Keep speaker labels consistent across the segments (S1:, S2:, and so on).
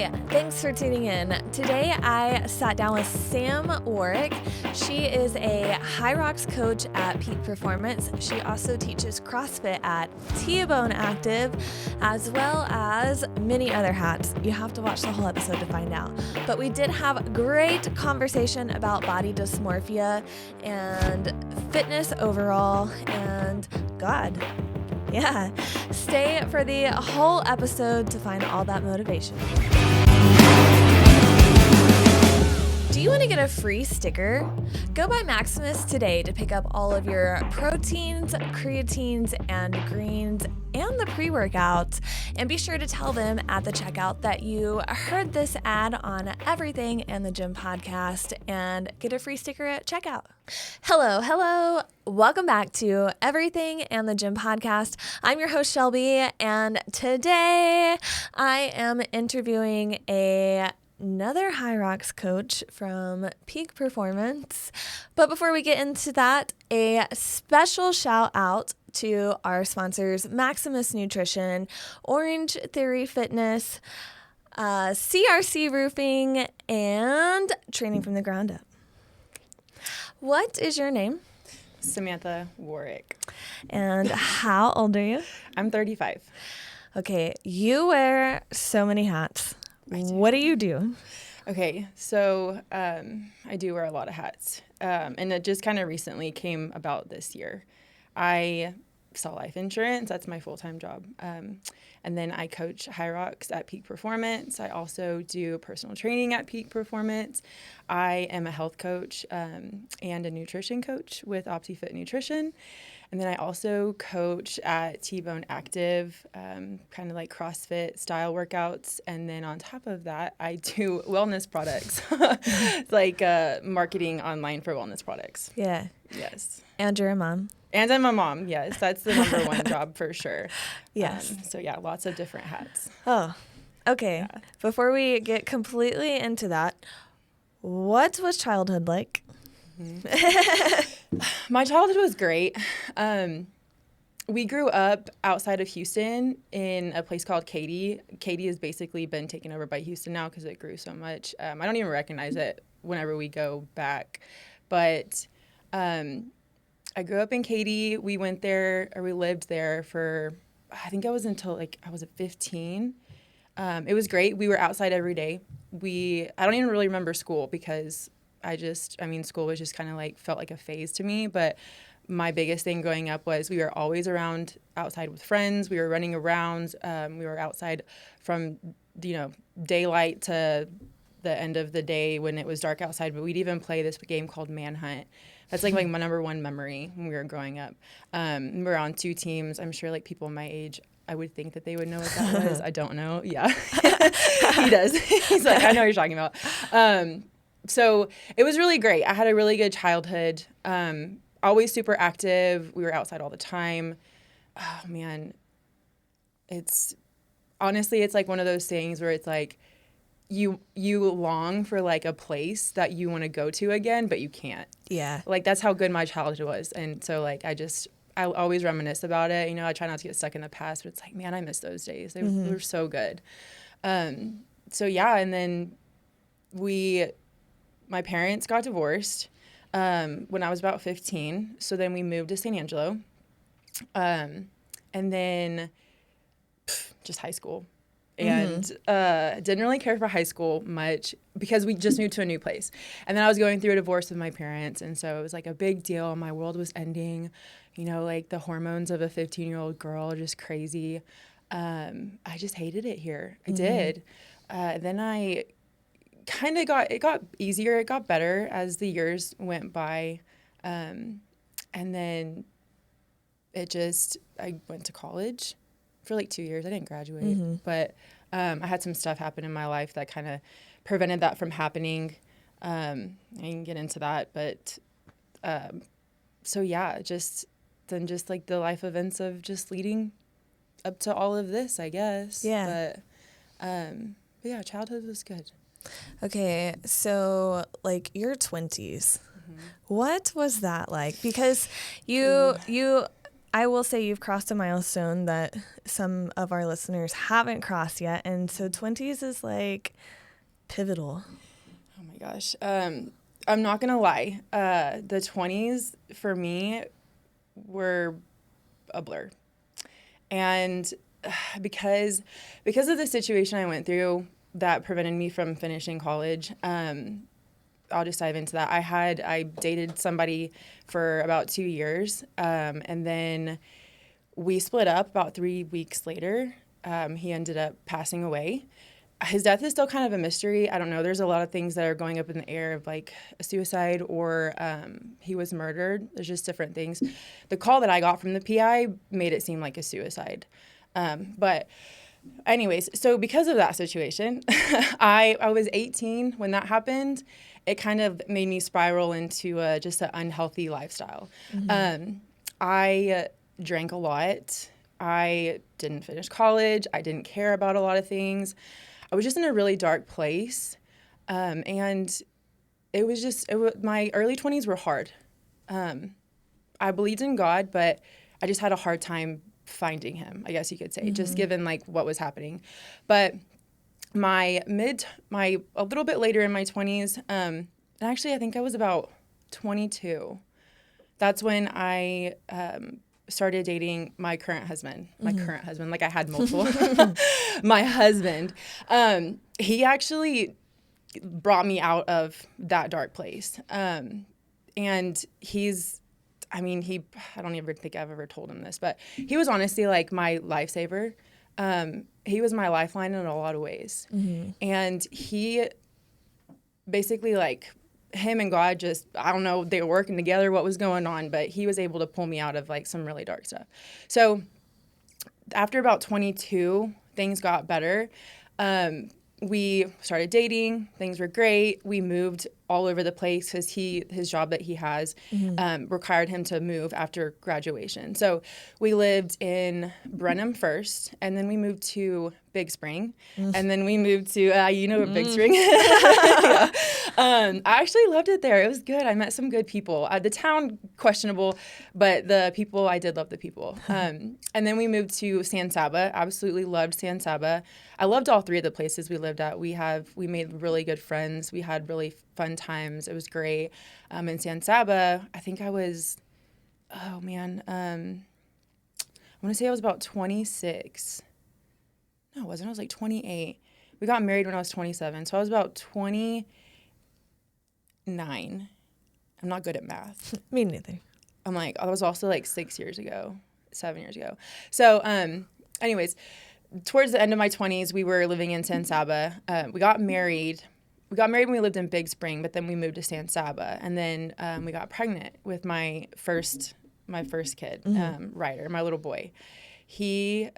S1: Hey, thanks for tuning in. Today I sat down with Sam Warrick. She is a High Rocks coach at Peak Performance. She also teaches CrossFit at T-Bone Active, as well as many other hats. You have to watch the whole episode to find out. But we did have a great conversation about body dysmorphia and fitness overall and God. Yeah, stay for the whole episode to find all that motivation. Do you want to get a free sticker? Go by Maximus today to pick up all of your proteins, creatines, and greens, and the pre-workouts. And be sure to tell them at the checkout that you heard this ad on Everything and the Gym podcast and get a free sticker at checkout. Hello. Welcome back to Everything and the Gym podcast. I'm your host, Shelby, and today I am interviewing another High Rocks coach from Peak Performance. But before we get into that, a special shout out to our sponsors, Maximus Nutrition, Orange Theory Fitness, CRC Roofing, and Training from the Ground Up. What is your name?
S2: Samantha Warrick.
S1: And how old are you?
S2: I'm 35.
S1: Okay, you wear so many hats. What do you do?
S2: Okay, so I do wear a lot of hats. And it just kind of recently came about this year. I sell life insurance. That's my full-time job. And then I coach High Rocks at Peak Performance. I also do personal training at Peak Performance. I am a health coach and a nutrition coach with OptiFit Nutrition. And then I also coach at T-Bone Active, kind of like CrossFit style workouts. And then on top of that, I do wellness products, like marketing online for wellness products.
S1: Yeah.
S2: Yes.
S1: And you're a mom.
S2: And I'm a mom, yes. That's the number one job for sure.
S1: Yes.
S2: So yeah, lots of different hats.
S1: Oh, okay.
S2: Yeah. Before
S1: Before we get completely into that, what was childhood like?
S2: My childhood was great. We grew up outside of Houston in a place called Katy. Katy has basically been taken over by Houston now because it grew so much. I don't even recognize it whenever we go back. But I grew up in Katy. We went there, or we lived there for, I think I was until like I was 15. It was great. We were outside every day. I don't even really remember school because school was just kind of like, felt like a phase to me. But my biggest thing growing up was we were always around outside with friends. We were running around. We were outside from, daylight to the end of the day when it was dark outside. But we'd even play this game called Manhunt. That's like my number one memory when we were growing up. We were on two teams. I'm sure like people my age, I would think that they would know what that was. I don't know. Yeah, he does. He's like, I know what you're talking about. So it was really great. I had a really good childhood. Always super active. We were outside all the time. Oh man, it's like one of those things where it's like you long for like a place that you want to go to again, but you can't.
S1: Yeah.
S2: Like that's how good my childhood was. And so like I always reminisce about it. I try not to get stuck in the past, but it's like, man, I miss those days. They were so good. So yeah, and then my parents got divorced when I was about 15. So then we moved to San Angelo. And then just high school. And didn't really care for high school much because we just moved to a new place. And then I was going through a divorce with my parents. And so it was like a big deal. My world was ending, like the hormones of a 15-year-old girl are just crazy. I just hated it here. I did. Then I kind of it got easier. It got better as the years went by. And then I went to college for like 2 years. I didn't graduate, but I had some stuff happen in my life that kind of prevented that from happening. I can get into that, but so yeah, just like the life events of just leading up to all of this, I guess.
S1: Yeah.
S2: But yeah, childhood was good.
S1: Okay, so like your 20s, what was that like? Because you I will say you've crossed a milestone that some of our listeners haven't crossed yet. And so 20s is like pivotal.
S2: Oh my gosh. I'm not going to lie. The 20s for me were a blur. And because of the situation I went through that prevented me from finishing college, I'll just dive into that. I dated somebody for about 2 years, and then we split up about 3 weeks later. He ended up passing away. His death is still kind of a mystery. I don't know. There's a lot of things that are going up in the air of like a suicide or he was murdered. There's just different things. The call that I got from the PI made it seem like a suicide. But anyways, so because of that situation, I was 18 when that happened. It kind of made me spiral into just an unhealthy lifestyle. I drank a lot. I didn't finish college. I didn't care about a lot of things. I was just in a really dark place. And my early 20s were hard. I believed in God, but I just had a hard time finding him, I guess you could say, just given like what was happening. But a little bit later in my 20s, and actually I think I was about 22. That's when I started dating my current husband. Like I had multiple. My husband. He actually brought me out of that dark place. And I don't even think I've ever told him this, but he was honestly like my lifesaver. He was my lifeline in a lot of ways. And he basically like him and God just, I don't know, they were working together, what was going on, but he was able to pull me out of like some really dark stuff. So after about 22, things got better. We started dating. Things were great. We moved all over the place because his job that he has required him to move after graduation. So we lived in Brenham first, and then we moved to Big Spring, and then we moved to Big Spring. Yeah. I actually loved it there. It was good. I met some good people. The town questionable, but the people, I did love the people. And then we moved to San Saba. Absolutely loved San Saba. I loved all three of the places we lived at. We made really good friends. We had really fun times. It was great. In San Saba, I think I was, I want to say I was about 26. No, it wasn't. I was like 28. We got married when I was 27. So I was about 29. I'm not good at math.
S1: Me neither.
S2: I'm like, I was also like 7 years ago. So anyways, towards the end of my 20s, we were living in San Saba. We got married. We got married when we lived in Big Spring, but then we moved to San Saba. And then we got pregnant with my first kid, Ryder, my little boy. He,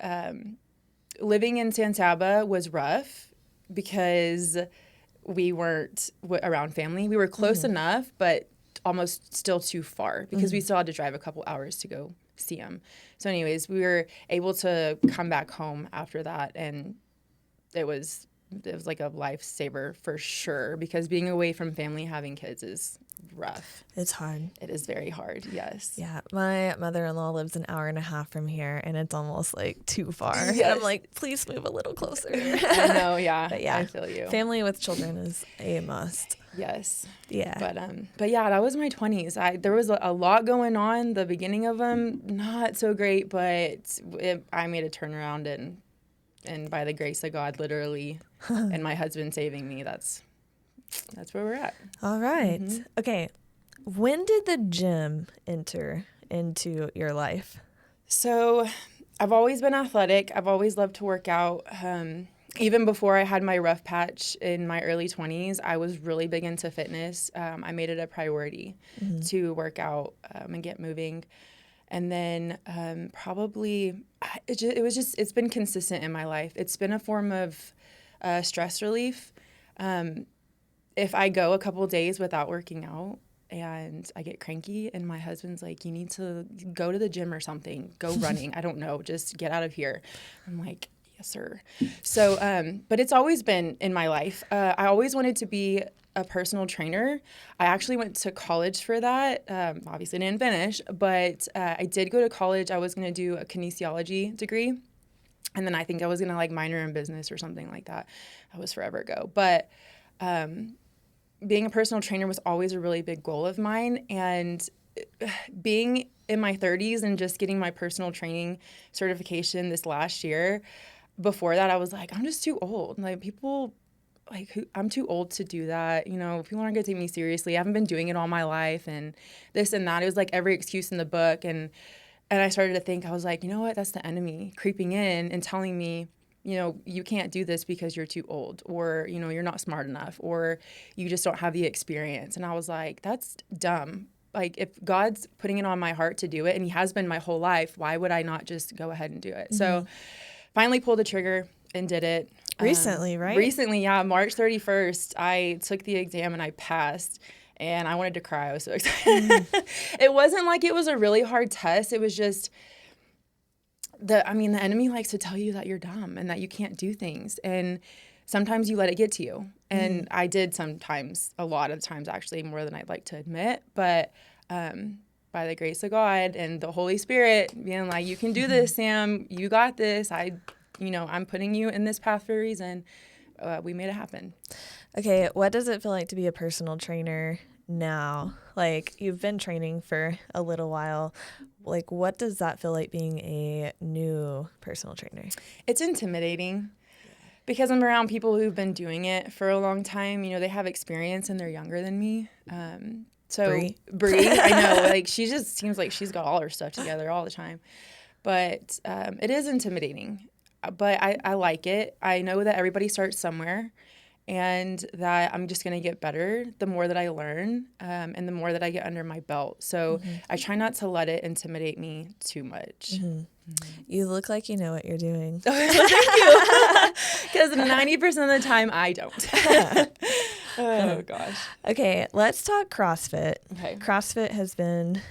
S2: living in San Saba was rough because we weren't around family. We were close enough, but almost still too far because we still had to drive a couple hours to go see him. So anyways, we were able to come back home after that, and it was like a lifesaver for sure because being away from family, having kids is rough.
S1: It's hard.
S2: It is very hard, yes.
S1: Yeah, my mother-in-law lives an hour and a half from here, and it's almost like too far.
S2: Yes.
S1: And I'm like, please move a little closer.
S2: I know, yeah.
S1: But yeah,
S2: I feel you.
S1: family with children is a must.
S2: Yes.
S1: Yeah.
S2: But yeah, that was my 20s. There was a lot going on. The beginning of them, not so great, but I made a turnaround, and by the grace of God, literally, and my husband saving me, that's where we're at.
S1: All right. Okay. When did the gym enter into your life?
S2: So I've always been athletic. I've always loved to work out. Even before I had my rough patch in my early 20s, I was really big into fitness. I made it a priority to work out and get moving. And then it's been consistent in my life. It's been a form of stress relief. If I go a couple of days without working out and I get cranky and my husband's like, you need to go to the gym or something, go running. I don't know, just get out of here. I'm like, yes, sir. So, but it's always been in my life. I always wanted to be a personal trainer. I actually went to college for that. Obviously didn't finish, but I did go to college. I was going to do a kinesiology degree. And then I think I was going to like minor in business or something like that. That was forever ago. But being a personal trainer was always a really big goal of mine. And being in my 30s and just getting my personal training certification this last year, before that, I was like, I'm just too old. Like, people, like, I'm too old to do that. You know, people aren't going to take me seriously. I haven't been doing it all my life and this and that. It was like every excuse in the book. And I started to think, I was like, you know what? That's the enemy creeping in and telling me, you know, you can't do this because you're too old, or, you know, you're not smart enough, or you just don't have the experience. And I was like, that's dumb. Like, if God's putting it on my heart to do it, and he has been my whole life, why would I not just go ahead and do it? Mm-hmm. So finally pulled the trigger and did it.
S1: Recently, right?
S2: Recently, yeah. March 31st, I took the exam and I passed. And I wanted to cry. I was so excited. It wasn't like it was a really hard test. It was just the enemy likes to tell you that you're dumb and that you can't do things. And sometimes you let it get to you. And I did sometimes, a lot of times actually, more than I'd like to admit. But by the grace of God and the Holy Spirit being like, you can do this, Sam. You got this. I'm putting you in this path for a reason. We made it happen.
S1: Okay, what does it feel like to be a personal trainer now? Like, you've been training for a little while. Like, what does that feel like being a new personal trainer?
S2: It's intimidating because I'm around people who've been doing it for a long time. You know, they have experience and they're younger than me. Bree, I know, like, she just seems like she's got all her stuff together all the time. But it is intimidating. But I like it. I know that everybody starts somewhere, and that I'm just going to get better the more that I learn, and the more that I get under my belt. So I try not to let it intimidate me too much.
S1: You look like you know what you're doing.
S2: Thank you. Because 90% of the time, I don't. Oh, gosh.
S1: Okay, let's talk CrossFit.
S2: Okay.
S1: CrossFit has been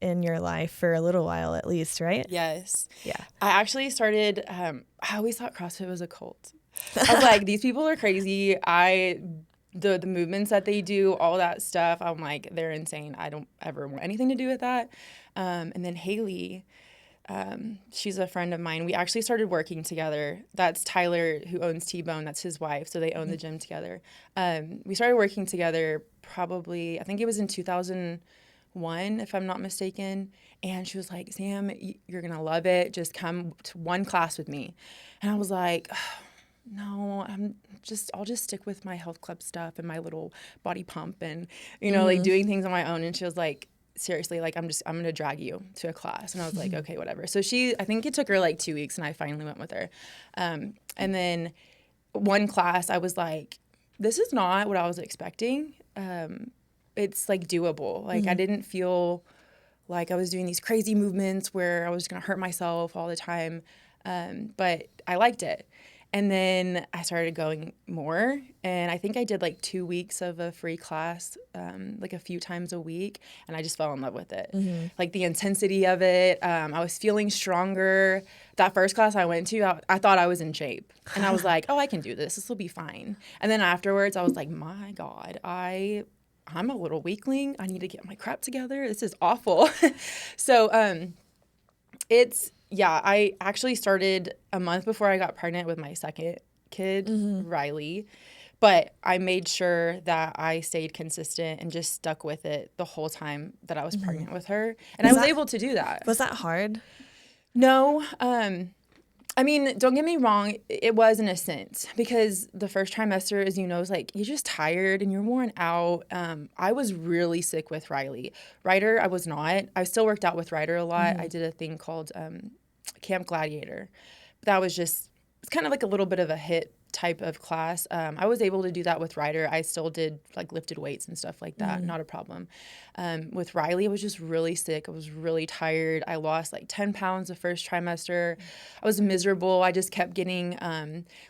S1: in your life for a little while at least, right?
S2: Yes.
S1: Yeah.
S2: I actually started, I always thought CrossFit was a cult. I was like, these people are crazy. The movements that they do, all that stuff, I'm like, they're insane. I don't ever want anything to do with that. And then Haley, she's a friend of mine. We actually started working together. That's Tyler, who owns T-Bone. That's his wife. So they own the gym together. We started working together probably, I think it was in 2001, if I'm not mistaken. And she was like, Sam, you're going to love it. Just come to one class with me. And I was like, no, I'll just stick with my health club stuff and my little body pump and, like doing things on my own. And she was like, seriously, like, I'm going to drag you to a class. And I was like, okay, whatever. So I think it took her like 2 weeks and I finally went with her. And then one class, I was like, this is not what I was expecting. It's like doable. Like I didn't feel like I was doing these crazy movements where I was going to hurt myself all the time. But I liked it. And then I started going more, and I think I did like 2 weeks of a free class, like a few times a week, and I just fell in love with it. Like the intensity of it, I was feeling stronger. That first class I went to, I thought I was in shape, and I was like, oh, I can do this. This will be fine. And then afterwards, I was like, my God, I'm a little weakling. I need to get my crap together. This is awful. So I actually started a month before I got pregnant with my second kid, Riley. But I made sure that I stayed consistent and just stuck with it the whole time that I was pregnant with her. And I was able to do that.
S1: Was that hard?
S2: No. Don't get me wrong. It was in a sense because the first trimester, as you know, is like you're just tired and you're worn out. I was really sick with Riley. Ryder, I was not. I still worked out with Ryder a lot. I did a thing called Camp Gladiator. That was just, it's kind of like a little bit of a HIIT type of class. I was able to do that with Ryder. I still did like lifted weights and stuff like that. Not a problem. With Riley, I was just really sick. I was really tired. I lost like 10 pounds the first trimester. I was miserable. I just kept getting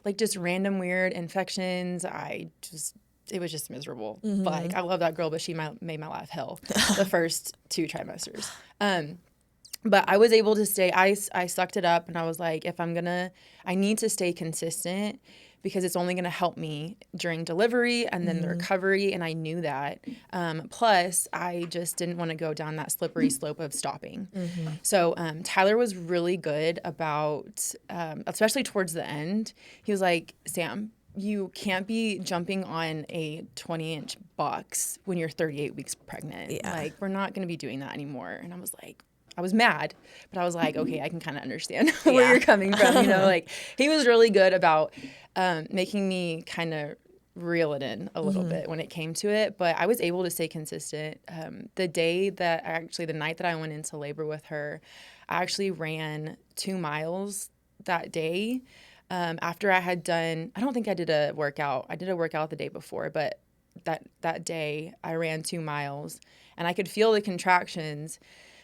S2: like just random weird infections. It was just miserable. Like I love that girl, but she made my life hell the first 2 trimesters. But I was able to stay. I sucked it up and I was like, I need to stay consistent because it's only going to help me during delivery and then the recovery. And I knew that. Plus, I just didn't want to go down that slippery slope of stopping. So Tyler was really good about, especially towards the end, he was like, Sam, you can't be jumping on a 20-inch box when you're 38 weeks pregnant.
S1: Yeah.
S2: Like, we're not going to be doing that anymore. And I was like, I was mad, but I was like, okay, I can kind of understand where you're coming from. You know, like he was really good about making me kind of reel it in a little bit when it came to it. But I was able to stay consistent. The night that I went into labor with her, I actually ran 2 miles that day. After I had done, I don't think I did a workout. I did a workout the day before, but that day I ran 2 miles and I could feel the contractions.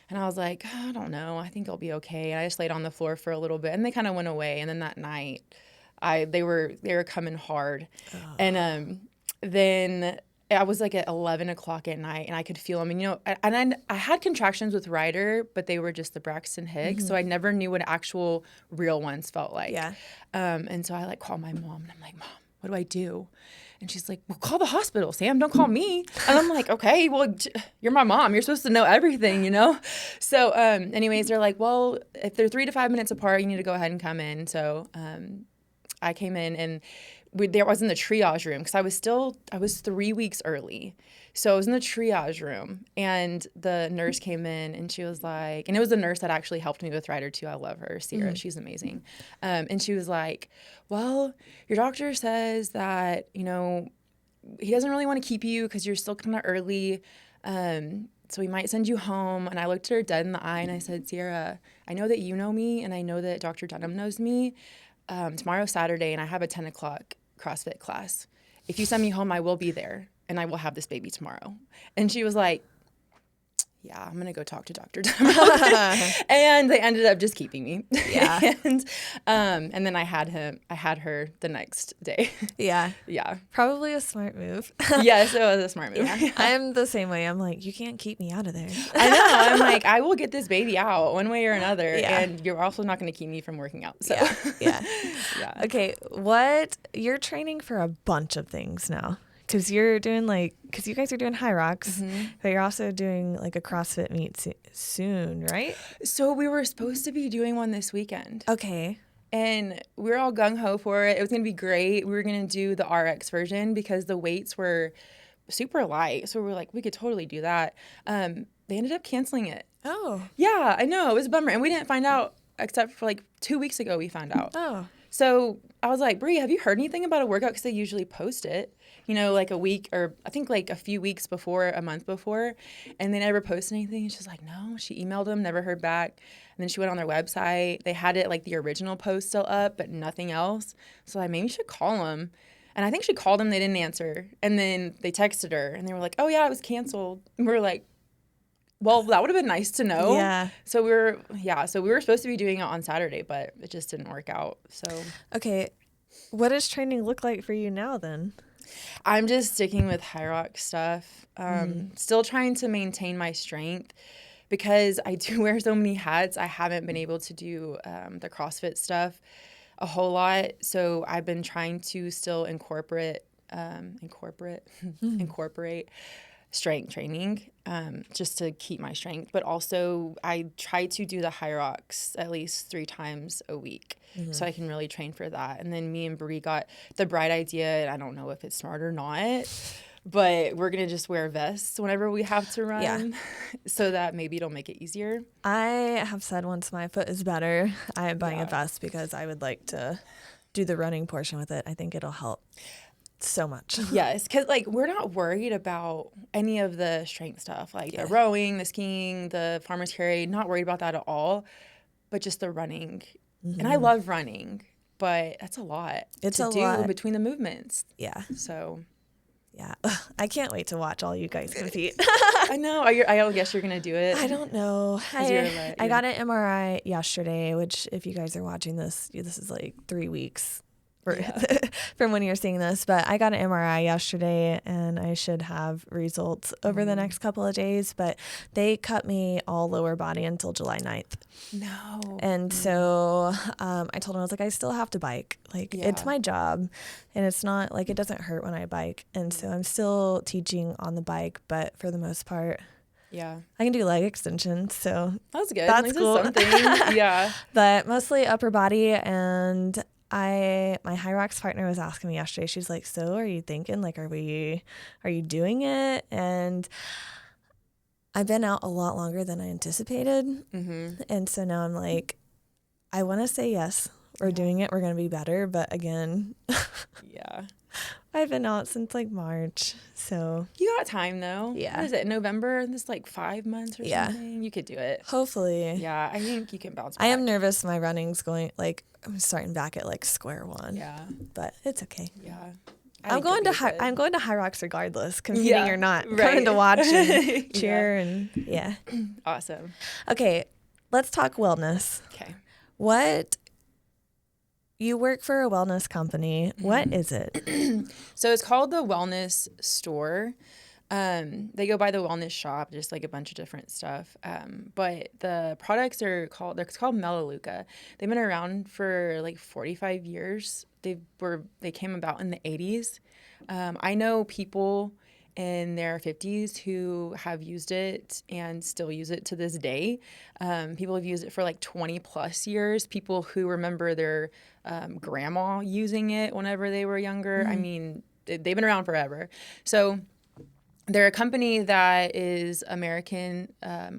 S2: And I was like, oh, I don't know. I think I'll be okay. And I just laid on the floor for a little bit, and they kind of went away. And then that night, they were coming hard. Oh. And then I was like at 11 o'clock at night, and I could feel them. And, you know, and I had contractions with Ryder, but they were just the Braxton Hicks. So I never knew what actual real ones felt like. Yeah. And so I like called my mom, and I'm like, Mom, what do I do? And she's like, well, call the hospital, Sam. Don't call me. And I'm like, okay, well, you're my mom. You're supposed to know everything, you know? So anyways, they're like, well, if they're 3 to 5 minutes apart, you need to go ahead and come in. So I came in, and there was in the triage room because I was 3 weeks early. So I was in the triage room, and the nurse came in, and she was like, and it was the nurse that actually helped me with Ryder too. I love her, Sierra. She's amazing. And she was like, well, your doctor says that, you know, he doesn't really want to keep you because you're still kind of early. So he might send you home. And I looked at her dead in the eye, and I said, Sierra, I know that you know me, and I know that Dr. Dunham knows me. Tomorrow's Saturday, and I have a 10 o'clock CrossFit class. If you send me home, I will be there, and I will have this baby tomorrow. And she was like, yeah, I'm going to go talk to Dr. Dunham. And they ended up just keeping me. Yeah. And then I had her the next day. Yeah. Yeah.
S1: Probably a smart move.
S2: Yes, it was a smart move.
S1: Yeah. I'm the same way. I'm like, you can't keep me out of there.
S2: I know. I'm like, I will get this baby out one way or another. Yeah. And you're also not going to keep me from working out. So.
S1: Yeah. Yeah. Okay. You're training for a bunch of things now. Because you guys are doing High Rocks, but you're also doing like a CrossFit meet soon, right?
S2: So we were supposed to be doing one this weekend.
S1: Okay.
S2: And we were all gung-ho for it. It was going to be great. We were going to do the RX version because the weights were super light. So we were like, we could totally do that. They ended up canceling it. Oh. Yeah, I know. It was a bummer. And we didn't find out except for like 2 weeks ago we found out. Oh. So I was like, Brie, have you heard anything about a workout? Because they usually post it, you know, like a week or I think like a few weeks before, a month before. And they never posted anything. And she's like, no. She emailed them, never heard back. And then she went on their website. They had it like the original post still up, but nothing else. So I maybe should call them. And I think she called them. They didn't answer. And then they texted her and they were like, oh, yeah, it was canceled. And we were like, well, that would have been nice to know. Yeah. So we were supposed to be doing it on Saturday, but it just didn't work out. So
S1: okay, what does training look like for you now then?
S2: I'm just sticking with High Rock stuff. Still trying to maintain my strength because I do wear so many hats. I haven't been able to do the CrossFit stuff a whole lot. So I've been trying to still incorporate strength training just to keep my strength. But also I try to do the High Rocks at least 3 times a week so I can really train for that. And then me and Brie got the bright idea, and I don't know if it's smart or not, but we're going to just wear vests whenever we have to run so that maybe it'll make it easier.
S1: I have said once my foot is better, I am buying a vest because I would like to do the running portion with it. I think it'll help so much.
S2: Yes, because like we're not worried about any of the strength stuff, like the rowing, the skiing, the farmer's carry, not worried about that at all, but just the running. And I love running, but that's a lot to do between the movements. Yeah. So
S1: yeah, I can't wait to watch all you guys compete.
S2: I know. I guess you're gonna do it.
S1: I don't know. I got an MRI yesterday, which if you guys are watching this is like 3 weeks from when you're seeing this, but I got an MRI yesterday and I should have results over the next couple of days, but they cut me all lower body until July 9th.
S2: No.
S1: And so I told him, I was like, I still have to bike. Like, it's my job and it's not like, it doesn't hurt when I bike. And so I'm still teaching on the bike, but for the most part, I can do leg extensions. So
S2: that's good.
S1: That's cool.
S2: Something. Yeah.
S1: But mostly upper body. And my High Rocks partner was asking me yesterday, she's like, so are you thinking, like, are you doing it? And I've been out a lot longer than I anticipated. And so now I'm like, I want to say yes, we're doing it. We're going to be better. But again, I've been out since like March. So
S2: you got time though.
S1: Yeah.
S2: What is it? November? This like 5 months or something. You could do it.
S1: Hopefully.
S2: Yeah. I think you can bounce back.
S1: I am nervous. My running's going like, I'm starting back at like square one.
S2: Yeah.
S1: But it's okay.
S2: Yeah.
S1: I'm going to High Rocks regardless, competing or not. Coming to watch and cheer and
S2: Awesome.
S1: Okay, let's talk wellness.
S2: Okay.
S1: You work for a wellness company. What is it?
S2: So it's called the Wellness Store. They go by the Wellness Shop, just like a bunch of different stuff. But the products they're called Melaleuca. They've been around for like 45 years. They came about in the 80s. I know people in their 50s who have used it and still use it to this day. People have used it for like 20 plus years. People who remember their grandma using it whenever they were younger. I mean, they've been around forever. So they're a company that is American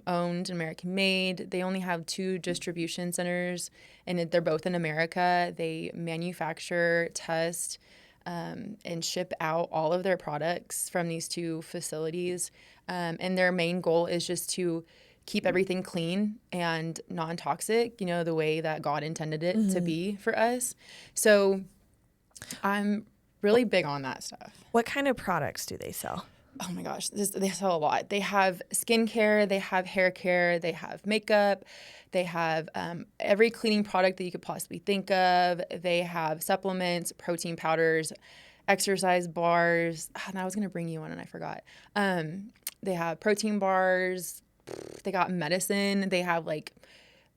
S2: owned, American made. They only have 2 distribution centers, and they're both in America. They manufacture, test, and ship out all of their products from these 2 facilities. And their main goal is just to keep everything clean and non-toxic, the way that God intended it to be for us. So I'm really big on that stuff.
S1: What kind of products do they sell?
S2: Oh my gosh, they sell a lot. They have skincare, they have hair care, they have makeup, they have every cleaning product that you could possibly think of. They have supplements, protein powders, exercise bars. And I was going to bring you one and I forgot. They have protein bars. They got medicine. They have like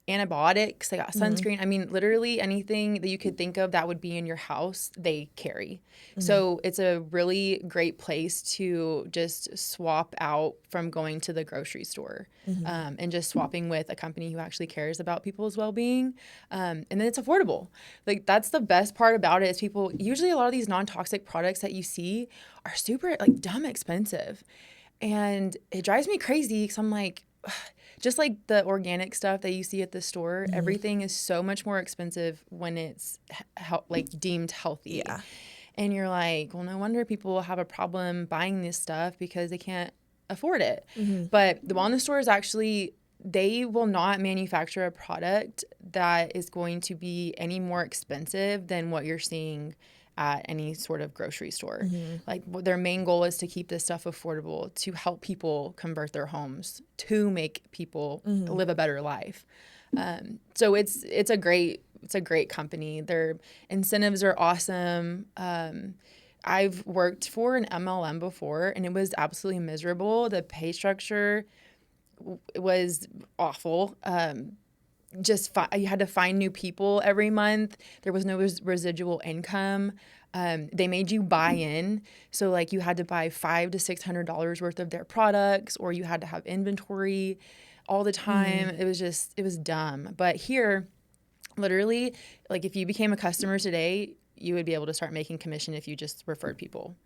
S2: antibiotics. They got sunscreen. I mean, literally anything that you could think of that would be in your house, they carry. So it's a really great place to just swap out from going to the grocery store and just swapping with a company who actually cares about people's well-being. And then it's affordable. Like, that's the best part about it is usually a lot of these non-toxic products that you see are super like dumb expensive. And it drives me crazy because I'm like, just like the organic stuff that you see at the store, everything is so much more expensive when it's like deemed healthy. Yeah. And you're like, well, no wonder people have a problem buying this stuff because they can't afford it. But the wellness store is actually, they will not manufacture a product that is going to be any more expensive than what you're seeing at any sort of grocery store. Like, their main goal is to keep this stuff affordable, to help people convert their homes, to make people live a better life. So it's a great company. Their incentives are awesome. I've worked for an MLM before, and it was absolutely miserable. The pay structure was awful. You had to find new people every month. There was no residual income. They made you buy in. So like you had to buy $500 to $600 worth of their products, or you had to have inventory all the time. It was dumb. But here, literally, like if you became a customer today, you would be able to start making commission if you just referred people.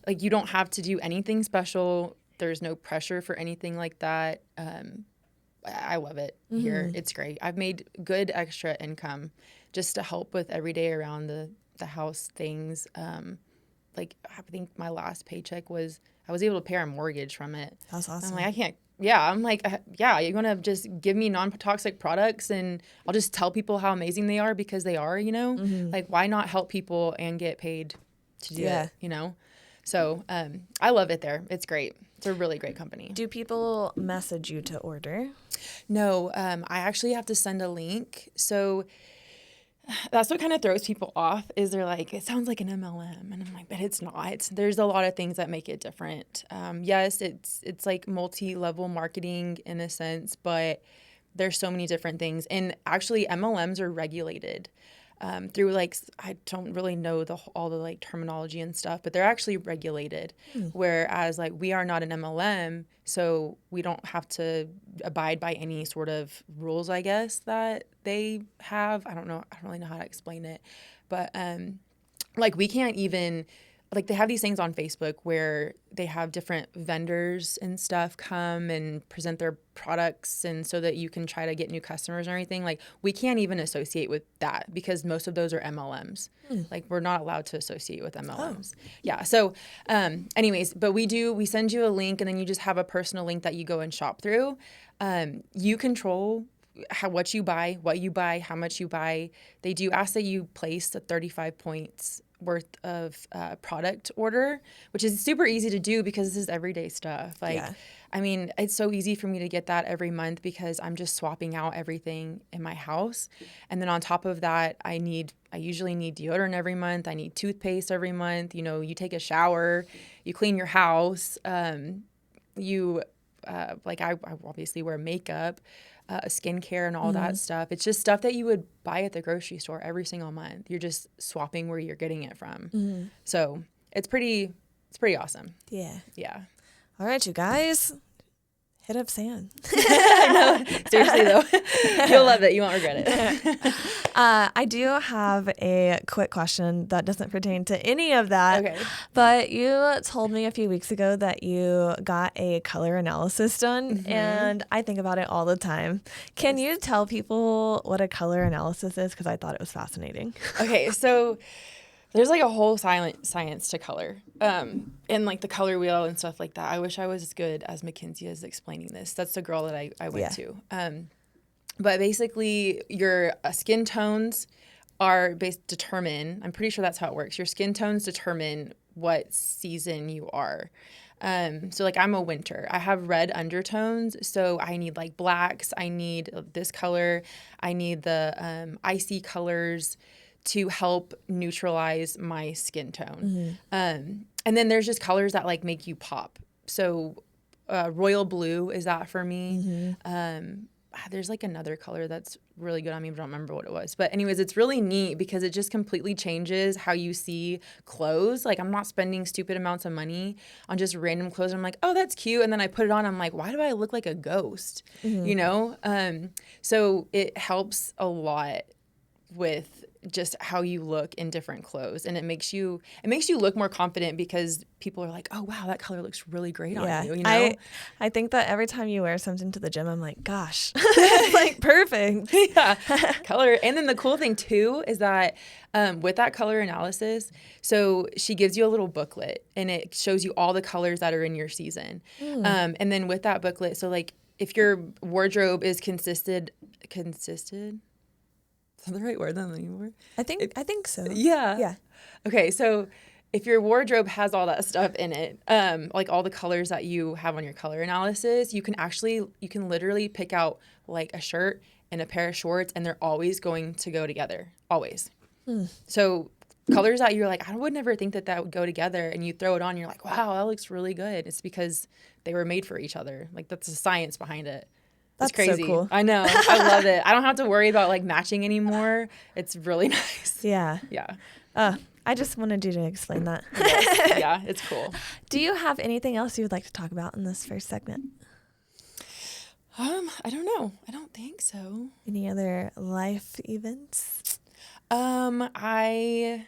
S2: Like, you don't have to do anything special. There's no pressure for anything like that. I love it here. It's great. I've made good extra income just to help with everyday around the house things. Like, I think my last paycheck I was able to pay our mortgage from it.
S1: That's awesome.
S2: I'm like, I can't. Yeah, I'm like, you're going to just give me non-toxic products and I'll just tell people how amazing they are because they are, Like, why not help people and get paid to do it, So I love it there. It's great. It's a really great company.
S1: Do people message you to order?
S2: No, I actually have to send a link. So That's what kind of throws people off is they're like, it sounds like an MLM. And I'm like, but it's not. There's a lot of things that make it different. Yes, it's like multi-level marketing in a sense, but there's so many different things. And actually MLMs are regulated through like, I don't really know all the like terminology and stuff, but they're actually regulated. Whereas like we are not an MLM, so we don't have to abide by any sort of rules, I guess, that they have. I don't know. I don't really know how to explain it, but like we can't even, like they have these things on Facebook where they have different vendors and stuff come and present their products, and so that you can try to get new customers or anything. Like we can't even associate with that because most of those are MLMs. Like we're not allowed to associate with MLMs. Yeah. So anyways, but we send you a link, and then you just have a personal link that you go and shop through. You control what you buy, how much you buy. They do ask that you place the 35 points worth of product order, which is super easy to do because this is everyday stuff. Like, I mean, it's so easy for me to get that every month because I'm just swapping out everything in my house. And then on top of that, I usually need deodorant every month. I need toothpaste every month. You know, you take a shower, you clean your house. Like I obviously wear makeup, skincare and all that stuff. It's just stuff that you would buy at the grocery store every single month. You're just swapping where you're getting it from. So it's pretty awesome.
S1: Yeah.
S2: Yeah.
S1: All right, you guys. Hit up Sam.
S2: I know. Seriously though, you'll love it. You won't regret it.
S1: I do have a quick question that doesn't pertain to any of that.
S2: Okay.
S1: But you told me a few weeks ago that you got a color analysis done, and I think about it all the time. Can you tell people what a color analysis is? Because I thought it was fascinating.
S2: Okay, so there's like a whole science to color, and like the color wheel and stuff like that. I wish I was as good as Mackenzie is explaining this. That's the girl that I went to. But basically, your skin tones are determine. I'm pretty sure that's how it works. Your skin tones determine what season you are. So like I'm a winter. I have red undertones, so I need like blacks. I need this color. I need the icy colors to help neutralize my skin tone. And then there's just colors that like make you pop. So royal blue is that for me. There's like another color that's really good on me, but I don't remember what it was. But anyways, it's really neat because it just completely changes how you see clothes. Like I'm not spending stupid amounts of money on just random clothes. I'm like, oh, that's cute. And then I put it on. I'm like, why do I look like a ghost? You know? So it helps a lot with just how you look in different clothes, and it makes you look more confident because people are like, oh wow, that color looks really great on you. You know,
S1: I think that every time you wear something to the gym, I'm like, gosh, it's like perfect.
S2: Yeah, color. And then the cool thing too is that with that color analysis, so she gives you a little booklet and it shows you all the colors that are in your season. And then with that booklet, so like if your wardrobe is consisted. Is that the right word anymore?
S1: I think so.
S2: Yeah.
S1: Yeah.
S2: Okay, so if your wardrobe has all that stuff in it, like all the colors that you have on your color analysis, you can literally pick out like a shirt and a pair of shorts, and they're always going to go together. Always. So colors that you're like, I would never think that would go together, and you throw it on, you're like, wow, that looks really good. It's because they were made for each other. Like that's the science behind it. That's crazy.
S1: So cool.
S2: I know. I love it. I don't have to worry about like matching anymore. It's really nice.
S1: Yeah.
S2: Yeah.
S1: I just wanted you to explain that.
S2: Yes. Yeah, it's cool.
S1: Do you have anything else you would like to talk about in this first segment?
S2: I don't know. I don't think so.
S1: Any other life events?
S2: I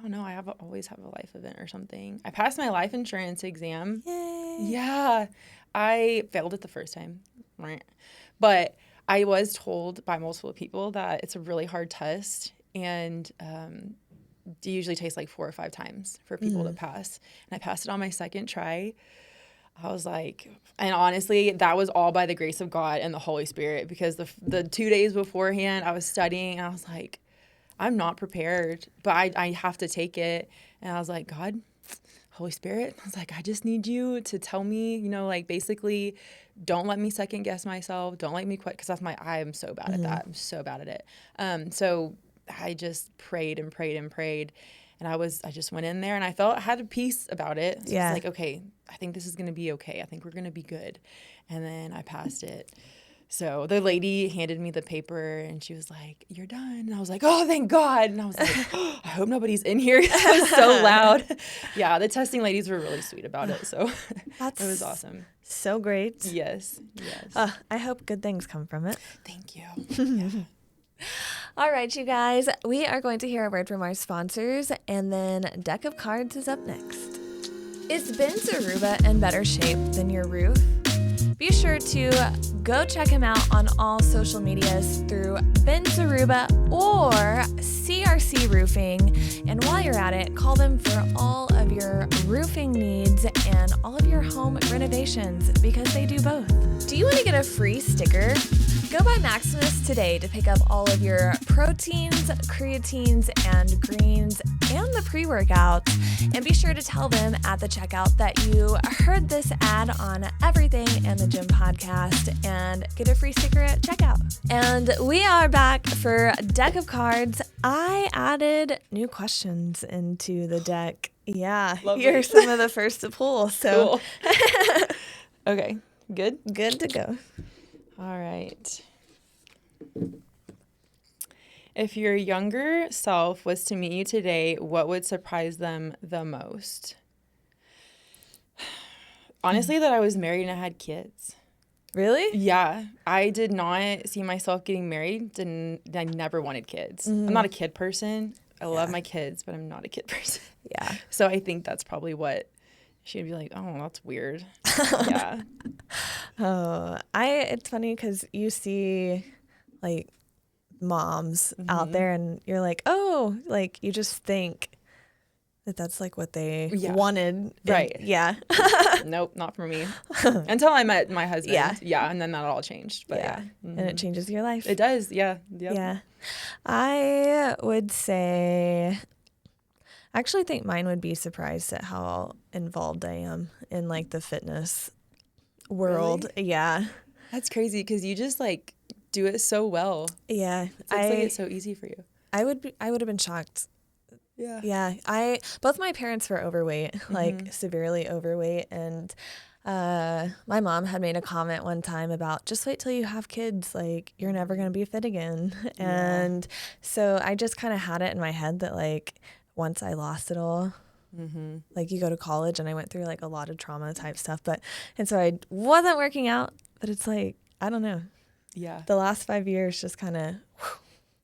S2: don't know. Always have a life event or something. I passed my life insurance exam.
S1: Yay.
S2: Yeah. I failed it the first time. Right. But I was told by multiple people that it's a really hard test, and it usually takes like 4 or 5 times for people to pass. And I passed it on my second try. I was like, and honestly, that was all by the grace of God and the Holy Spirit, because the 2 days beforehand I was studying and I was like, I'm not prepared, but I have to take it. And I was like, God, Holy Spirit, I was like, I just need you to tell me, you know, like basically don't let me second guess myself. Don't let me quit, because I am so bad at that. I'm so bad at it. So I just prayed and prayed and prayed. And I just went in there and I had a peace about it. So
S1: Yeah.
S2: it's like, okay, I think this is going to be okay. I think we're going to be good. And then I passed it. So the lady handed me the paper and she was like, "You're done." And I was like, "Oh, thank God." And I was like, I hope nobody's in here. It was so loud. Yeah, the testing ladies were really sweet about it. So it was awesome.
S1: So great.
S2: Yes. Yes.
S1: I hope good things come from it.
S2: Thank you. Yeah.
S1: All right, you guys, we are going to hear a word from our sponsors, and then Deck of Cards is up next. Is Ben's Aruba in better shape than your roof? Be sure to go check him out on all social medias through Ben's Aruba or CRC Roofing. And while you're at it, call them for all of your roofing needs and all of your home renovations because they do both. Do you want to get a free sticker? Go by Maximus today to pick up all of your proteins, creatines, and greens and the pre-workouts. And be sure to tell them at the checkout that you heard this ad on Everything in the Gym podcast and get a free sticker at checkout. And we are back for Deck of Cards. I added new questions into the deck. Yeah,
S2: Lovely.
S1: You're some of the first to pull. So
S2: Cool. Okay, good?
S1: Good to go.
S2: All right. If your younger self was to meet you today, what would surprise them the most? Honestly, that I was married and I had kids.
S1: Really?
S2: Yeah. I did not see myself getting married. I never wanted kids. I'm not a kid person. I love my kids, but I'm not a kid person.
S1: Yeah.
S2: So I think that's probably what she'd be like, "Oh, that's weird." Yeah.
S1: It's funny because you see like moms out there and you're like, oh, like you just think that that's like what they wanted.
S2: Right.
S1: Yeah.
S2: Nope, not for me. Until I met my husband.
S1: Yeah.
S2: Yeah, and then that all changed. But yeah.
S1: And it changes your life.
S2: It does, yeah. Yep.
S1: Yeah. I would say, I actually think mine would be surprised at how involved I am in like the fitness world.
S2: Really?
S1: Yeah.
S2: That's crazy because you just like do it so well.
S1: Yeah.
S2: It's like it's so easy for you.
S1: I would have been shocked.
S2: Yeah.
S1: Yeah. Both my parents were overweight, like severely overweight. And my mom had made a comment one time about just wait till you have kids, like you're never going to be fit again. And so I just kind of had it in my head that like once I lost it all, like you go to college and I went through like a lot of trauma type stuff, and so I wasn't working out, but it's like, I don't know.
S2: Yeah.
S1: The last 5 years just kind of.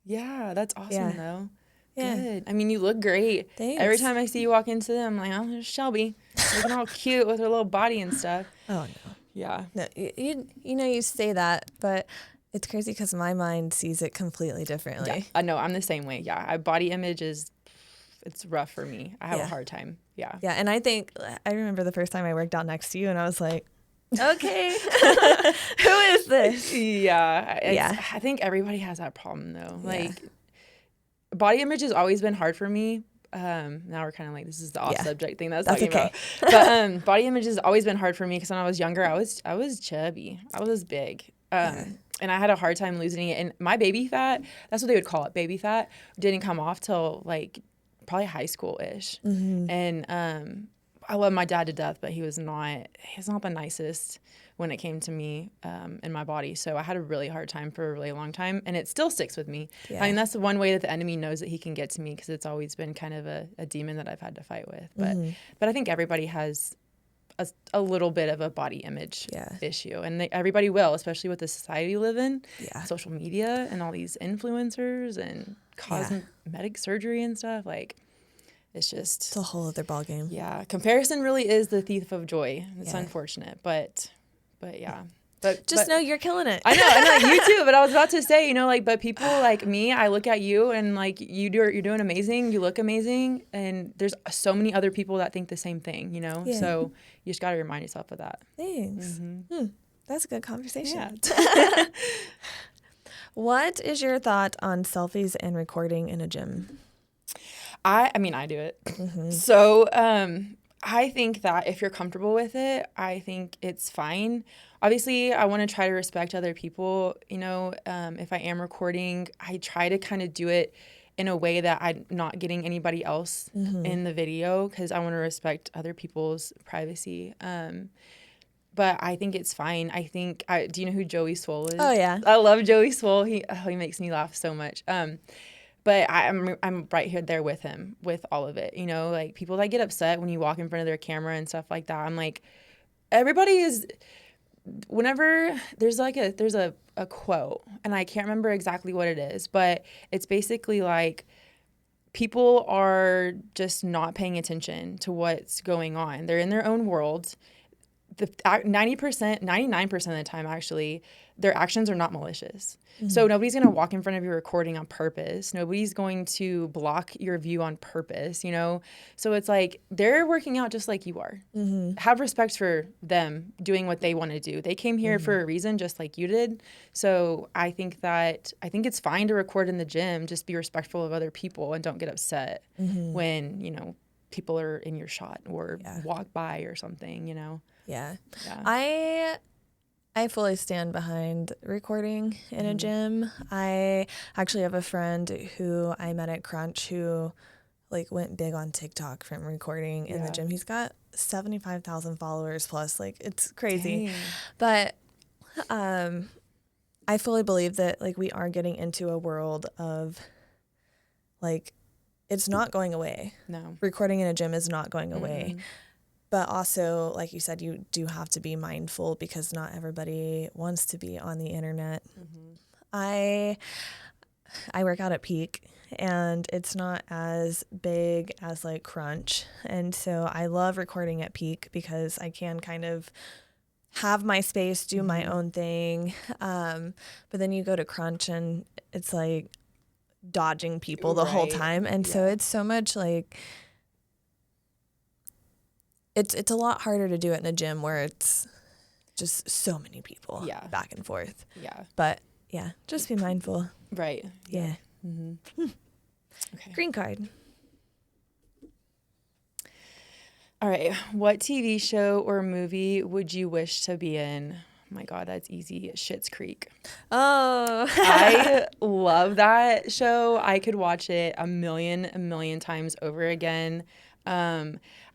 S2: Yeah, that's awesome though.
S1: Yeah.
S2: Good. I mean, you look great.
S1: Thanks.
S2: Every time I see you walk into them, I'm like, oh, there's Shelby. Looking all cute with her little body and stuff.
S1: Oh, no.
S2: Yeah.
S1: No, you say that, but it's crazy because my mind sees it completely differently.
S2: Yeah. I know. I'm the same way. Yeah. Body image it's rough for me. I have a hard time. Yeah.
S1: Yeah. And I remember the first time I worked out next to you and I was like, okay, who is this?
S2: Yeah. I think everybody has that problem though. Like body image has always been hard for me. Now we're kind of like, this is the off subject thing that's talking
S1: okay.
S2: about. But body image has always been hard for me because when I was younger, I was chubby. I was big. And I had a hard time losing it. And my baby fat, that's what they would call it, baby fat, didn't come off till like probably high school-ish. And I love my dad to death, but he's not the nicest when it came to me and my body. So I had a really hard time for a really long time, and it still sticks with me. Yeah. I mean, that's the one way that the enemy knows that he can get to me because it's always been kind of a demon that I've had to fight with. But I think everybody has a little bit of a body image issue, and everybody will, especially with the society we live in, social media and all these influencers and cosmetic surgery and stuff. Like, it's a
S1: whole other ballgame.
S2: Yeah, comparison really is the thief of joy. It's unfortunate, but yeah. But
S1: know you're killing it.
S2: I know, you too. But I was about to say, but people like me, I look at you and like you're doing amazing. You look amazing, and there's so many other people that think the same thing. Yeah. So you just got to remind yourself of that.
S1: Thanks. That's a good conversation.
S2: Yeah.
S1: What is your thought on selfies and recording in a gym?
S2: I mean, I do it. So I think that if you're comfortable with it, I think it's fine. Obviously, I want to try to respect other people. If I am recording, I try to kind of do it in a way that I'm not getting anybody else in the video, because I want to respect other people's privacy. But I think it's fine. Do you know who Joey Swole is?
S1: Oh, yeah.
S2: I love Joey Swole. He makes me laugh so much. But I'm right here there with him with all of it. You know, like people that get upset when you walk in front of their camera and stuff like that. I'm like, everybody is, whenever there's a quote, and I can't remember exactly what it is, but it's basically like people are just not paying attention to what's going on. They're in their own world. 99% of the time, actually, their actions are not malicious. So nobody's going to walk in front of your recording on purpose. Nobody's going to block your view on purpose, you know? So it's like they're working out just like you are. Have respect for them doing what they want to do. They came here for a reason, just like you did. So I think it's fine to record in the gym. Just be respectful of other people and don't get upset when, you know, people are in your shot or walk by or something, you know?
S1: Yeah. I fully stand behind recording in a gym. I actually have a friend who I met at Crunch who like went big on TikTok from recording in the gym. He's got 75,000 followers plus. Like, it's crazy. Dang. But I fully believe that like we are getting into a world of like it's not going away.
S2: No. Recording
S1: in a gym is not going away. But also, like you said, you do have to be mindful because not everybody wants to be on the internet. I work out at Peak, and it's not as big as like Crunch. And so I love recording at Peak because I can kind of have my space, do my own thing. But then you go to Crunch and it's like dodging people the whole time. And so it's so much like... It's a lot harder to do it in a gym where it's just so many people back and forth. Yeah. But yeah, just be mindful.
S2: Right.
S1: Yeah. Okay. Green card.
S2: All right. What TV show or movie would you wish to be in? Oh my God, that's easy. Schitt's Creek.
S1: Oh.
S2: I love that show. I could watch it a million times over again.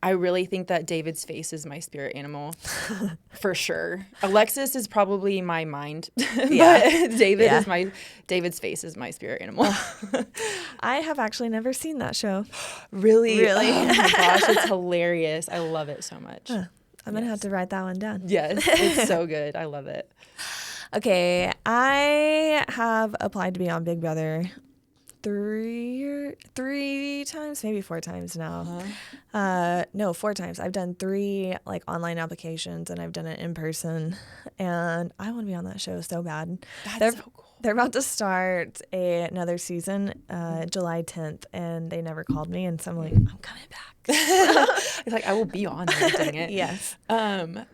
S2: I really think that David's face is my spirit animal for sure. Alexis is probably my mind, but David's face is my spirit animal.
S1: I have actually never seen that show.
S2: Really? Oh my gosh, it's hilarious. I love it so much.
S1: I'm going to have to write that one down.
S2: Yes, it's so good. I love it.
S1: Okay, I have applied to be on Big Brother three times, maybe 4 times now. No, 4 times. I've done 3 like online applications and I've done it in person, and I want to be on that show so bad.
S2: That's so cool.
S1: They're about to start another season July 10th, and they never called me, and so I'm like, I'm coming back.
S2: It's like, I will be on there, dang it.
S1: Yes.
S2: I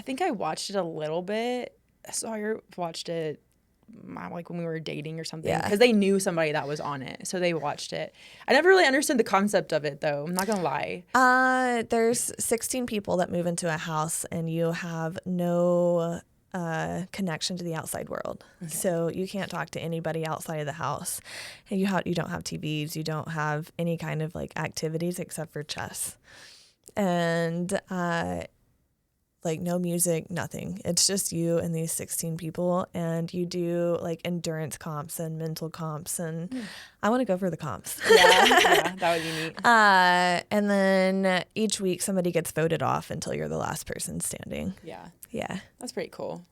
S2: think I watched it a little bit. Sawyer watched it like when we were dating or something, because they knew somebody that was on it, so they watched it. I never really understood the concept of it, though. I'm not gonna lie.
S1: There's 16 people that move into a house, and you have no connection to the outside world. Okay. So you can't talk to anybody outside of the house. And you don't have TVs. You don't have any kind of like activities except for chess, and like no music, nothing. It's just you and these 16 people, and you do like endurance comps and mental comps, and I want to go for the comps.
S2: Yeah, that would be neat.
S1: And then each week somebody gets voted off until you're the last person standing. Yeah.
S2: That's pretty cool.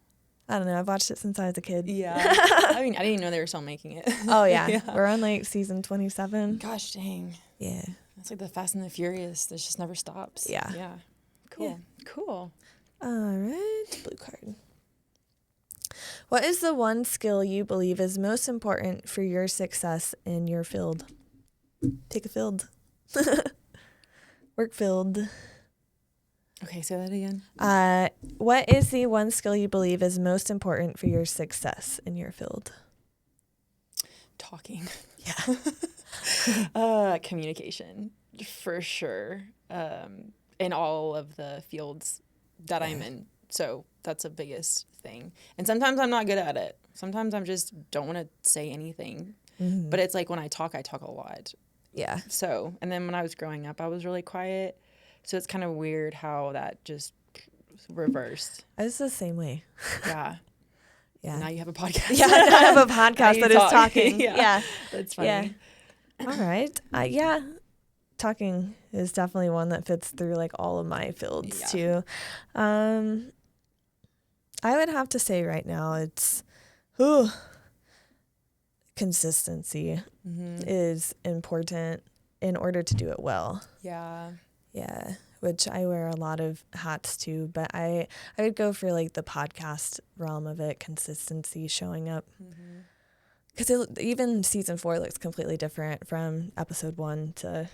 S1: I don't know. I've watched it since I was a kid.
S2: Yeah. I mean, I didn't even know they were still making it.
S1: Oh, yeah. We're on like season 27.
S2: Gosh, dang.
S1: Yeah.
S2: It's like the Fast and the Furious. This just never stops.
S1: Yeah.
S2: Cool.
S1: Yeah.
S2: Cool.
S1: All right. Blue card. What is the one skill you believe is most important for your success in your field? Pick a field. Work field.
S2: Okay, say that again.
S1: What is the one skill you believe is most important for your success in your field?
S2: Talking.
S1: Yeah.
S2: Communication, for sure. In all of the fields that I'm in. So that's the biggest thing. And sometimes I'm not good at it. Sometimes I'm just don't want to say anything. But it's like when I talk a lot.
S1: Yeah.
S2: So, and then when I was growing up, I was really quiet. So it's kind of weird how that just reversed.
S1: I was the same way.
S2: Yeah.
S1: Yeah.
S2: Now you have a podcast.
S1: Yeah, I have a podcast that is
S2: talk.
S1: talking.
S2: Yeah.
S1: Yeah.
S2: That's funny.
S1: Yeah. All right. Yeah. Talking is definitely one that fits through like all of my fields too. I would have to say right now it's consistency is important in order to do it well.
S2: Yeah.
S1: Yeah. Which I wear a lot of hats too, but I would go for like the podcast realm of it, consistency, showing up. Because even season 4 looks completely different from episode 1 to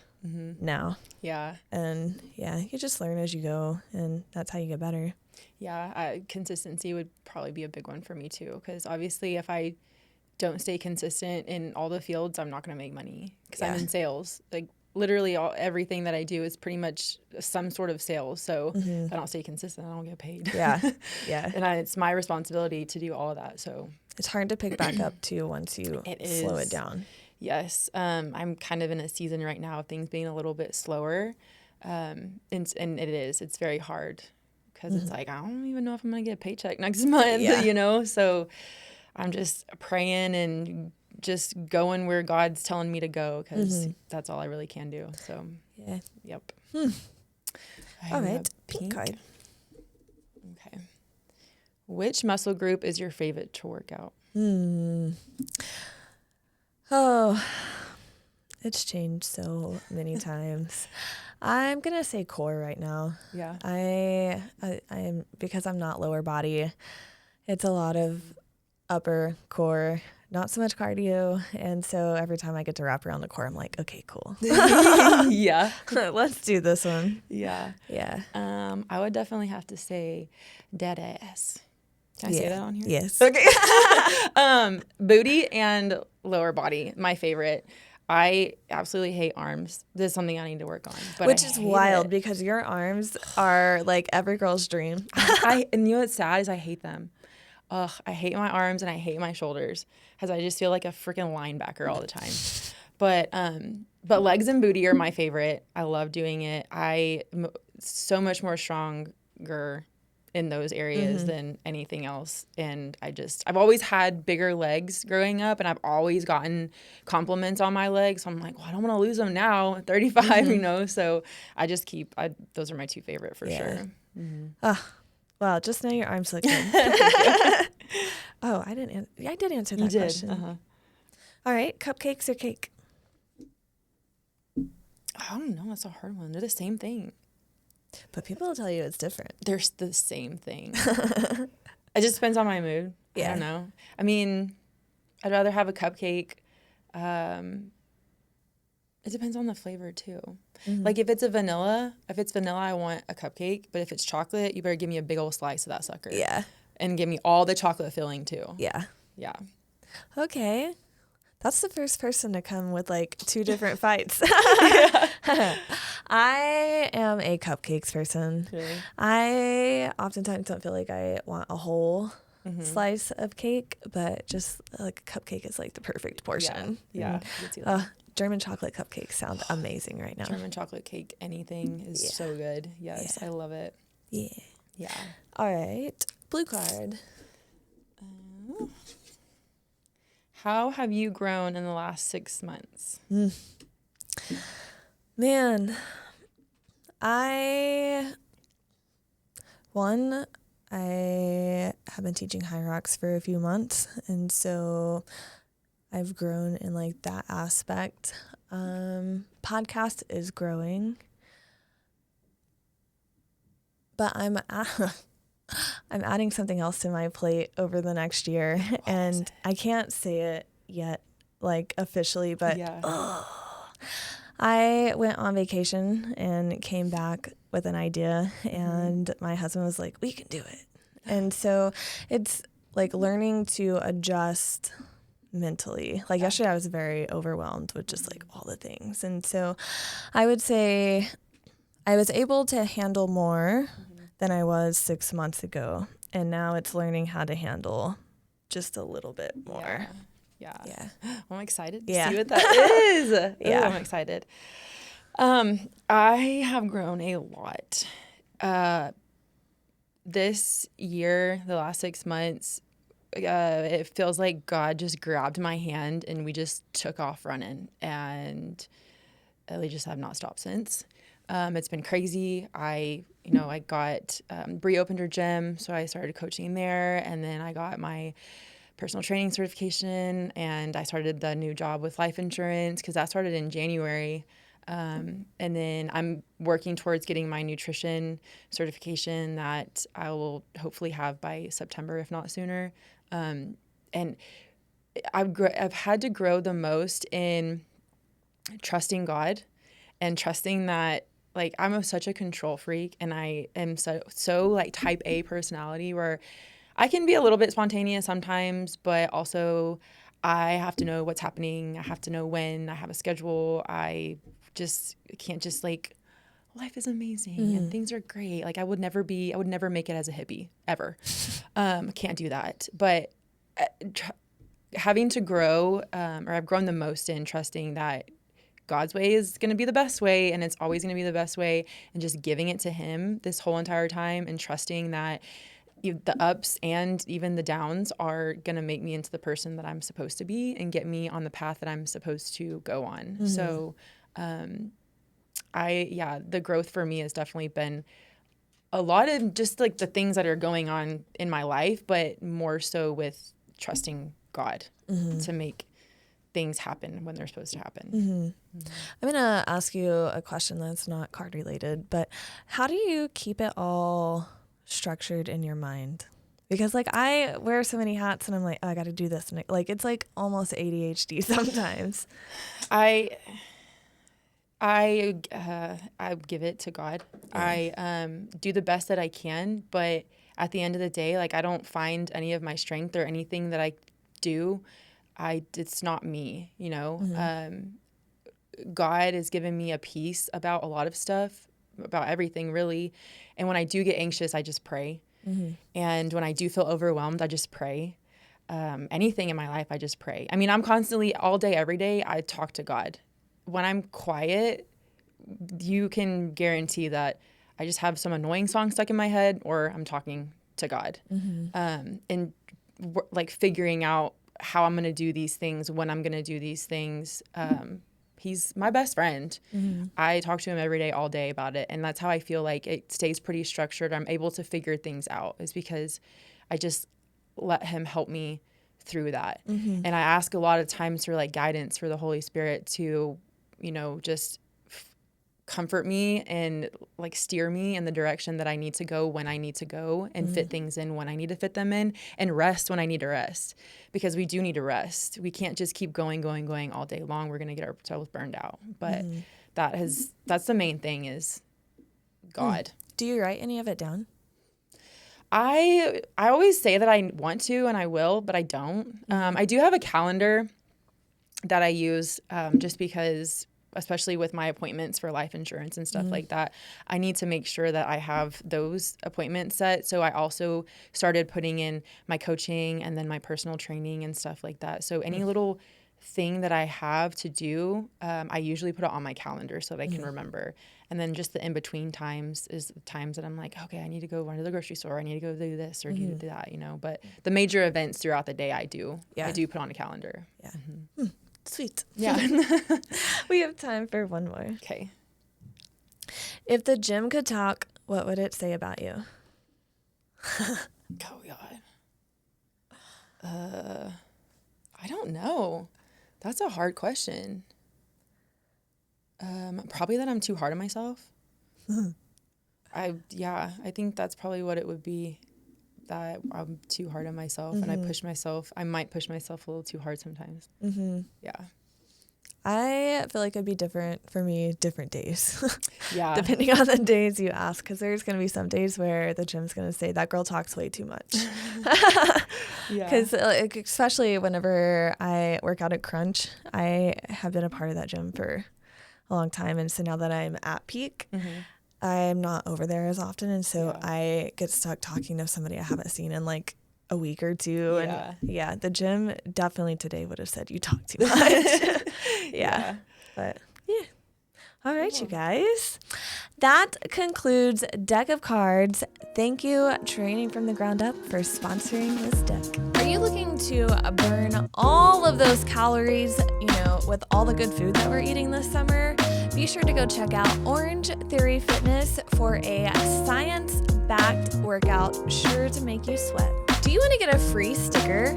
S1: now.
S2: Yeah.
S1: And yeah, you just learn as you go, and that's how you get better.
S2: Yeah. Consistency would probably be a big one for me too. Because obviously if I don't stay consistent in all the fields, I'm not going to make money because I'm in sales. Like literally everything that I do is pretty much some sort of sales. So if I don't stay consistent, I don't get paid.
S1: Yeah. Yeah.
S2: And it's my responsibility to do all of that. So
S1: it's hard to pick back up too once you slow it down.
S2: Yes. I'm kind of in a season right now of things being a little bit slower. And it's very hard because it's like, I don't even know if I'm going to get a paycheck next month, you know? So I'm just praying and just going where God's telling me to go because that's all I really can do. So, yep.
S1: All right. Pink card.
S2: Okay. Which muscle group is your favorite to work out?
S1: Oh, it's changed so many times. I'm going to say core right now.
S2: Yeah.
S1: I'm because I'm not lower body. It's a lot of upper core, not so much cardio. And so every time I get to wrap around the core, I'm like, okay, cool.
S2: Yeah.
S1: Let's do this one.
S2: Yeah.
S1: Yeah.
S2: I would definitely have to say dead ass. Can I say that on here?
S1: Yes.
S2: Okay. Booty and lower body, my favorite. I absolutely hate arms. This is something I need to work on. But
S1: which is wild because your arms are like every girl's dream.
S2: And you know what's sad is I hate them. Ugh, I hate my arms and I hate my shoulders because I just feel like a freaking linebacker all the time. But legs and booty are my favorite. I love doing it. I'm so much more stronger in those areas than anything else. And I've always had bigger legs growing up and I've always gotten compliments on my legs. So I'm like, well, I don't want to lose them now at 35, you know? So I just those are my two favorite for sure.
S1: Well, just know your arms look good. Oh, I did answer that question. All right, cupcakes or cake?
S2: I don't know. That's a hard one. They're the same thing.
S1: But people will tell you it's different.
S2: They're the same thing. It just depends on my mood. Yeah. I don't know. I mean, I'd rather have a cupcake. It depends on the flavor too. Like if it's vanilla, I want a cupcake. But if it's chocolate, you better give me a big old slice of that sucker. Yeah. And give me all the chocolate filling too.
S1: Yeah.
S2: Yeah.
S1: Okay. That's the first person to come with like 2 different fights. I am a cupcakes person. Really? I oftentimes don't feel like I want a whole slice of cake, but just like a cupcake is like the perfect portion.
S2: Yeah.
S1: German chocolate cupcakes sound amazing right now.
S2: German chocolate cake, anything is so good. Yes, I love it.
S1: Yeah.
S2: Yeah.
S1: All right. Blue card.
S2: How have you grown in the last 6 months?
S1: Man, I have been teaching high rocks for a few months, and so I've grown in like that aspect. Podcast is growing, but I'm adding something else to my plate over the next year, and I can't say it yet, like officially, but I went on vacation and came back with an idea, and my husband was like, "We can do it." And so it's like learning to adjust mentally. Like yesterday I was very overwhelmed with just like all the things. And so I would say I was able to handle more than I was 6 months ago. And now it's learning how to handle just a little bit more.
S2: Yeah.
S1: Yeah.
S2: I'm excited to
S1: Yeah.
S2: see what that is.
S1: Yeah.
S2: Ooh, I'm excited. I have grown a lot. This year, the last 6 months, it feels like God just grabbed my hand and we just took off running, and we just have not stopped since. It's been crazy. I got Bree opened her gym, so I started coaching there, and then I got my personal training certification, and I started the new job with life insurance because that started in January. And then I'm working towards getting my nutrition certification that I will hopefully have by September, if not sooner. And I've had to grow the most in trusting God and trusting that, like, I'm such a control freak, and I am so like type A personality where I can be a little bit spontaneous sometimes, but also I have to know what's happening. I have to know when. I have a schedule. I just can't just like, life is amazing and things are great. Like I would never make it as a hippie ever. Can't do that. But having to grow, or I've grown the most in trusting that God's way is going to be the best way, and it's always going to be the best way, and just giving it to him this whole entire time and trusting that the ups and even the downs are going to make me into the person that I'm supposed to be and get me on the path that I'm supposed to go on. Mm-hmm. So, the growth for me has definitely been a lot of just like the things that are going on in my life, but more so with trusting God to make things happen when they're supposed to happen.
S1: Mm-hmm. I'm going to ask you a question that's not card related, but how do you keep it all structured in your mind? Because like I wear so many hats and I'm like, oh, I got to do this. And it's like almost ADHD sometimes.
S2: I give it to God. Yeah. I do the best that I can, but at the end of the day, like I don't find any of my strength or anything that I do. It's not me, you know. Mm-hmm. God has given me a peace about a lot of stuff, about everything really. And when I do get anxious, I just pray. Mm-hmm. And when I do feel overwhelmed, I just pray. Anything in my life, I just pray. I mean, I'm constantly, all day, every day, I talk to God. When I'm quiet, you can guarantee that I just have some annoying song stuck in my head, or I'm talking to God. Mm-hmm. And like figuring out how I'm going to do these things, when I'm going to do these things. He's my best friend. Mm-hmm. I talk to him every day, all day about it. And that's how I feel like it stays pretty structured. I'm able to figure things out, is because I just let him help me through that. Mm-hmm. And I ask a lot of times for like guidance for the Holy Spirit to, you know, just comfort me and like steer me in the direction that I need to go when I need to go, and fit things in when I need to fit them in, and rest when I need to rest, because we do need to rest. We can't just keep going all day long. We're going to get ourselves burned out. But that's the main thing, is God.
S1: Do you write any of it down?
S2: I always say that I want to and I will, but I don't. I do have a calendar that I use just because, especially with my appointments for life insurance and stuff like that, I need to make sure that I have those appointments set. So I also started putting in my coaching and then my personal training and stuff like that. So any little thing that I have to do, I usually put it on my calendar so that I can remember. And then just the in-between times is the times that I'm like, okay, I need to go run to the grocery store. I need to go do this or do that, you know. But the major events throughout the day, I do put on a calendar.
S1: Yeah. Mm-hmm. Sweet.
S2: Yeah.
S1: We have time for one more.
S2: Okay.
S1: If the gym could talk, what would it say about you?
S2: Oh, God. I don't know. That's a hard question. Probably that I'm too hard on myself. I think that's probably what it would be. That I'm too hard on myself, and I might push myself a little too hard sometimes. Mm-hmm. Yeah.
S1: I feel like it'd be different for me different days.
S2: Yeah.
S1: Depending on the days you ask, because there's going to be some days where the gym's going to say that girl talks way too much. Yeah. Because especially whenever I work out at Crunch, I have been a part of that gym for a long time. And so now that I'm at peak, I'm not over there as often. And so I get stuck talking to somebody I haven't seen in like a week or two.
S2: Yeah.
S1: And yeah, the gym definitely today would have said you talk too much. Yeah. But yeah. All right, you guys. That concludes Deck of Cards. Thank you, Training from the Ground Up, for sponsoring this deck. Are you looking to burn all of those calories, with all the good food that we're eating this summer? Be sure to go check out Orange Theory Fitness for a science-backed workout sure to make you sweat. Do you want to get a free sticker?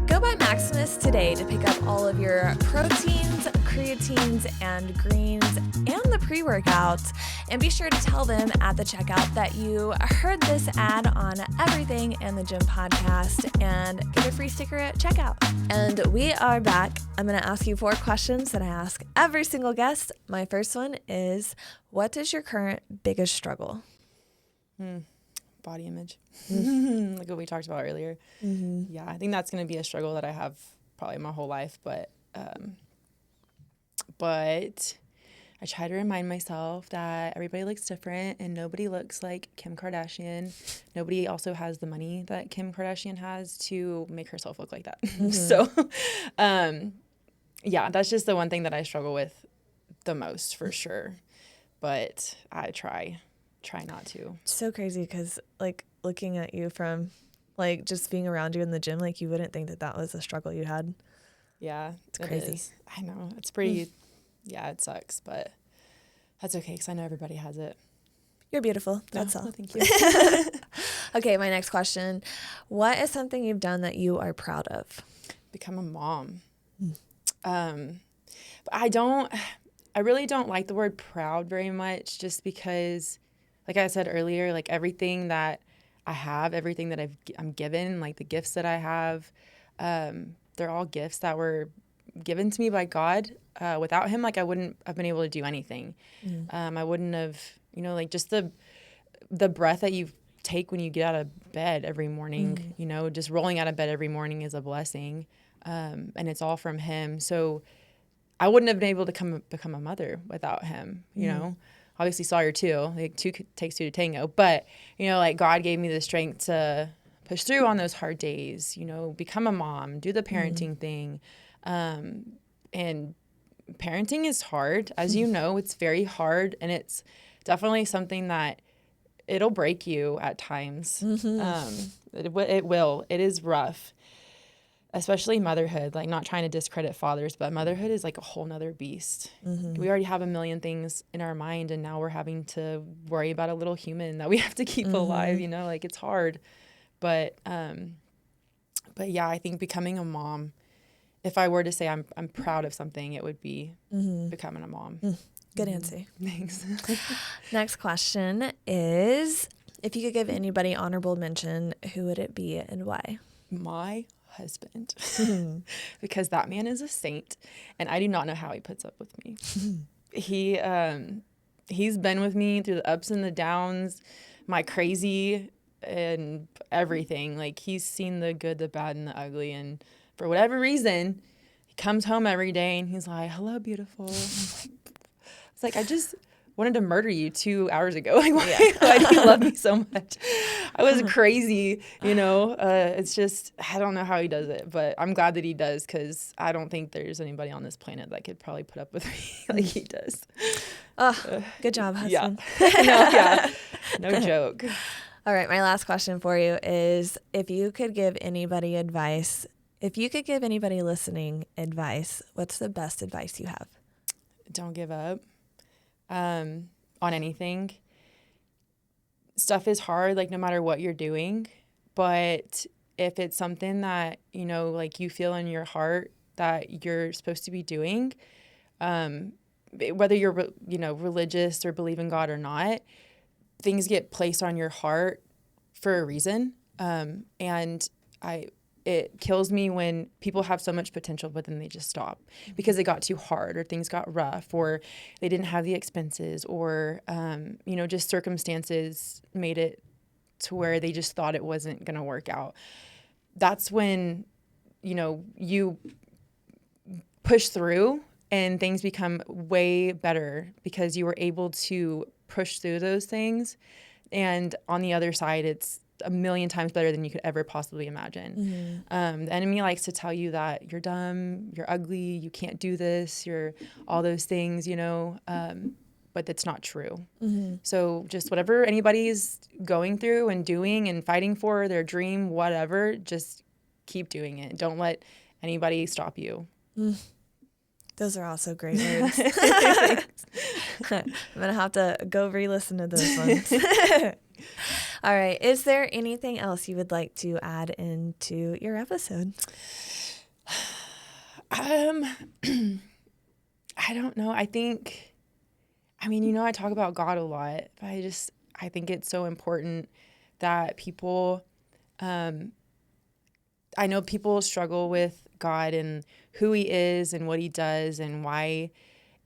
S1: Go by Maximus today to pick up all of your proteins, creatines, and greens, and the pre-workouts. And be sure to tell them at the checkout that you heard this ad on Everything in the Gym podcast and get a free sticker at checkout. And we are back. I'm going to ask you 4 questions that I ask every single guest. My first one is, what is your current biggest struggle?
S2: Body image. Like what we talked about earlier. Yeah, I think that's going to be a struggle that I have probably my whole life, but I try to remind myself that everybody looks different and nobody looks like Kim Kardashian. Nobody also has the money that Kim Kardashian has to make herself look like that. So, yeah, that's just the one thing that I struggle with the most for sure. But I try not to.
S1: So crazy because, like, looking at you from, like, just being around you in the gym, like, you wouldn't think that was a struggle you had.
S2: Yeah,
S1: it's crazy.
S2: I know. It's pretty, yeah, it sucks, but that's okay because I know everybody has it.
S1: You're beautiful. That's all.
S2: No, thank you.
S1: Okay, my next question. What is something you've done that you are proud of?
S2: Become a mom. But I really don't like the word proud very much just because, like I said earlier, like everything that I have, everything that I'm given, like the gifts that I have, they're all gifts that were given to me by God. Without him, like I wouldn't have been able to do anything. I wouldn't have, like just the breath that you take when you get out of bed every morning, just rolling out of bed every morning is a blessing. And it's all from him. So I wouldn't have been able to become a mother without him, Obviously Sawyer too, like takes two to tango, but like God gave me the strength to push through on those hard days, become a mom, do the parenting thing. And parenting is hard, as it's very hard, and it's definitely something that it'll break you at times. It will. It is rough, especially motherhood, like not trying to discredit fathers, but motherhood is like a whole nother beast. We already have a million things in our mind, and now we're having to worry about a little human that we have to keep alive, like it's hard. But yeah, I think becoming a mom, if I were to say I'm proud of something, it would be becoming a mom.
S1: Good answer.
S2: Thanks.
S1: Next question is, if you could give anybody honorable mention, who would it be and why?
S2: My husband. Because that man is a saint, and I do not know how he puts up with me. He's been with me through the ups and the downs, my crazy and everything. Like he's seen the good, the bad, and the ugly, and for whatever reason, he comes home every day and he's like, "Hello, beautiful." It's like, I just wanted to murder you 2 hours ago. Like, why do you love me so much? I was crazy, It's just, I don't know how he does it, but I'm glad that he does, because I don't think there's anybody on this planet that could probably put up with me like he does.
S1: Good job, husband.
S2: No joke.
S1: All right, my last question for you is, if you could give anybody listening advice, what's the best advice you have?
S2: Don't give up on anything. Stuff is hard, like no matter what you're doing, but if it's something that, like you feel in your heart that you're supposed to be doing, whether you're, religious or believe in God or not, things get placed on your heart for a reason. And it kills me when people have so much potential, but then they just stop because it got too hard, or things got rough, or they didn't have the expenses, or, just circumstances made it to where they just thought it wasn't going to work out. That's when, you push through and things become way better because you were able to push through those things. And on the other side, it's a million times better than you could ever possibly imagine. The enemy likes to tell you that you're dumb, you're ugly, you can't do this, you're all those things, you know, but that's not true. So just whatever anybody's going through and doing and fighting for, their dream, whatever, just keep doing it. Don't let anybody stop you.
S1: Those are also great words. I'm going to have to go re-listen to those ones. All right. Is there anything else you would like to add into your episode?
S2: I don't know. I mean, you know, I talk about God a lot, but I think it's so important that people, I know people struggle with God and who he is and what he does and why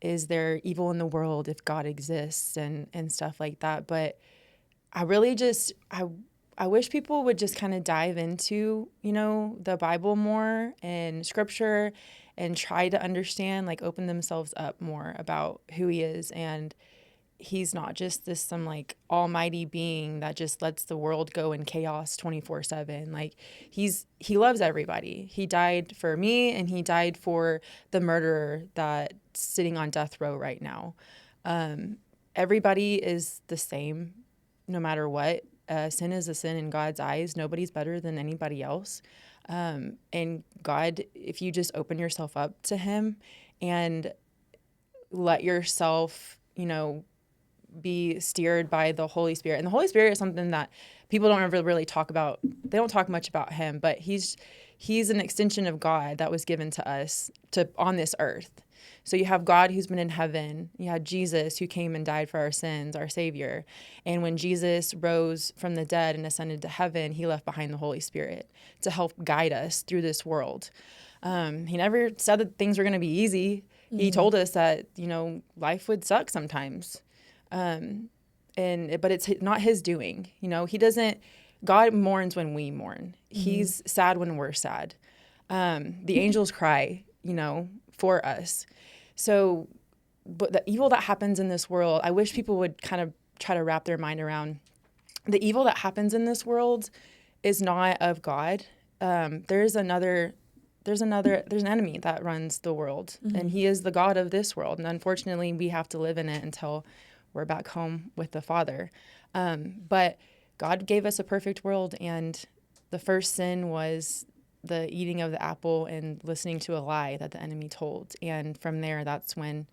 S2: is there evil in the world if God exists and stuff like that. But I really I wish people would just kind of dive into, you know, the Bible more and scripture and try to understand, like open themselves up more about who he is. And he's not just this some like almighty being that just lets the world go in chaos 24/7. Like he loves everybody. He died for me and he died for the murderer that's sitting on death row right now. Everybody is the same no matter what. Sin is a sin in God's eyes. Nobody's better than anybody else. And God, if you just open yourself up to him and let yourself, you know, be steered by the Holy Spirit. And the Holy Spirit is something that people don't ever really talk about. They don't talk much about him, but he's an extension of God that was given to us on this earth. So you have God who's been in heaven. You had Jesus who came and died for our sins, our Savior. And when Jesus rose from the dead and ascended to heaven, he left behind the Holy Spirit to help guide us through this world. He never said that things were going to be easy. He told us that, you know, life would suck sometimes. But it's not his doing, you know, God mourns when we mourn. He's sad when we're sad. The angels cry, you know, for us. So, but the evil that happens in this world, I wish people would kind of try to wrap their mind around the evil that happens in this world is not of God. There's an enemy that runs the world and he is the God of this world. And unfortunately we have to live in it until we're back home with the Father. But God gave us a perfect world, and the first sin was the eating of the apple and listening to a lie that the enemy told. And from there, that's when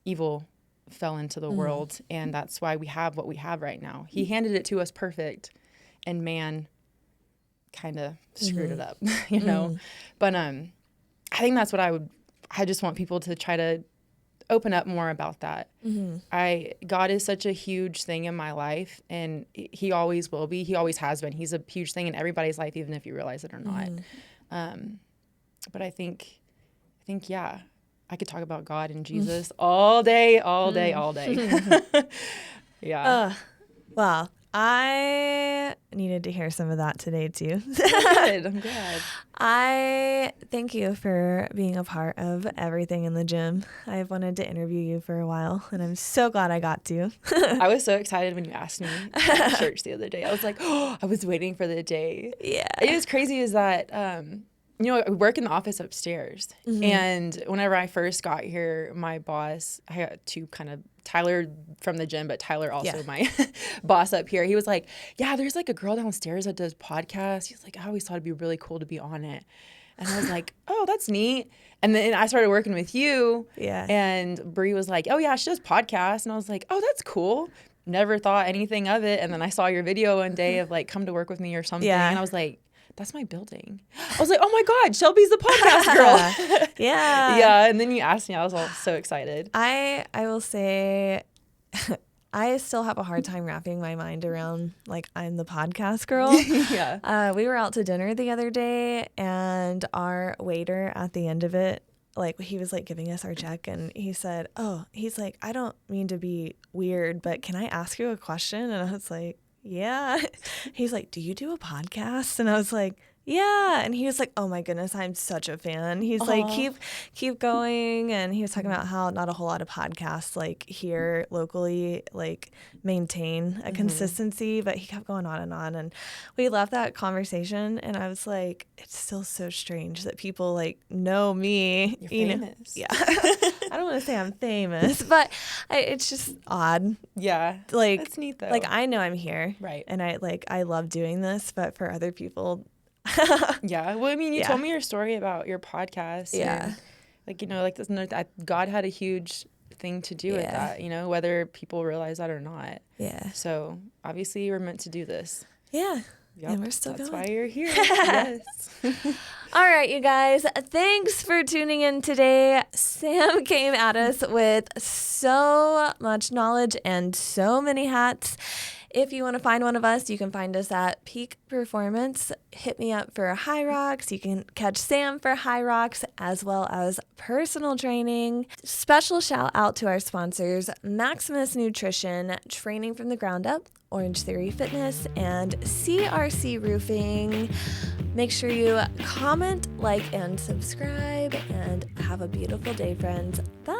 S2: evil fell into the world, and that's why we have what we have right now. He handed it to us perfect, and man kind of screwed it up, you know? But I think that's what I just want people to try to open up more about that. God is such a huge thing in my life, and he always will be. He always has been. He's a huge thing in everybody's life, even if you realize it or not. But I think, yeah, I could talk about God and Jesus all day. Yeah.
S1: Wow. I needed to hear some of that today too.
S2: Good. I'm glad.
S1: I thank you for being a part of everything in the gym. I've wanted to interview you for a while, and I'm so glad I got to.
S2: I was so excited when you asked me at church the other day. I was like, oh, I was waiting for the day.
S1: Yeah.
S2: It was crazy is that, you know, I work in the office upstairs. And whenever I first got here, my boss, I got two kind of, Tyler from the gym, but Tyler also my boss up here. He was like, yeah, there's like a girl downstairs that does podcasts. He's like, I always thought it'd be really cool to be on it. And I was like, oh, that's neat. And then I started working with you. Yeah. And Bree was like, oh yeah, she does podcasts. And I was like, oh, that's cool. Never thought anything of it. And then I saw your video one day of like, come to work with me or something. Yeah. And I was like, that's my building. I was like, oh my God, Shelby's the podcast girl.
S1: Yeah.
S2: Yeah. And then you asked me, I was all so excited.
S1: I will say I still have a hard time wrapping my mind around like I'm the podcast girl.
S2: Yeah.
S1: We were out to dinner the other day, and our waiter at the end of it, like he was like giving us our check, and he said, he's like, I don't mean to be weird, but can I ask you a question? And I was like, yeah. He's like, do you do a podcast? And I was like, Yeah, and he was like, "Oh my goodness, I'm such a fan." He's like, "Keep going," and he was talking about how not a whole lot of podcasts like here locally like maintain a consistency, but he kept going on, and we left that conversation, and I was like, "It's still so strange that people like know me."
S2: You're
S1: you
S2: famous.
S1: know? Yeah, I don't want to say I'm famous, but it's just odd.
S2: Yeah,
S1: Like
S2: that's neat though.
S1: Like I know I'm here,
S2: Right.
S1: and I love doing this, but for other people.
S2: Yeah. Well, I mean, you told me your story about your podcast.
S1: Yeah.
S2: And, like, you know, like this, God had a huge thing to do with that, you know, whether people realize that or not.
S1: Yeah.
S2: So obviously you were meant to do this.
S1: Yeah.
S2: Yep.
S1: And we're still
S2: That's
S1: going.
S2: why you're here. Yes.
S1: All right, you guys. Thanks for tuning in today. Sam came at us with so much knowledge and so many hats. If you want to find one of us, you can find us at Peak Performance. Hit me up for High Rocks. You can catch Sam for High Rocks as well as personal training. Special shout out to our sponsors, Maximus Nutrition, Training from the Ground Up, Orange Theory Fitness, and CRC Roofing. Make sure you comment, like, and subscribe, and have a beautiful day, friends. Bye.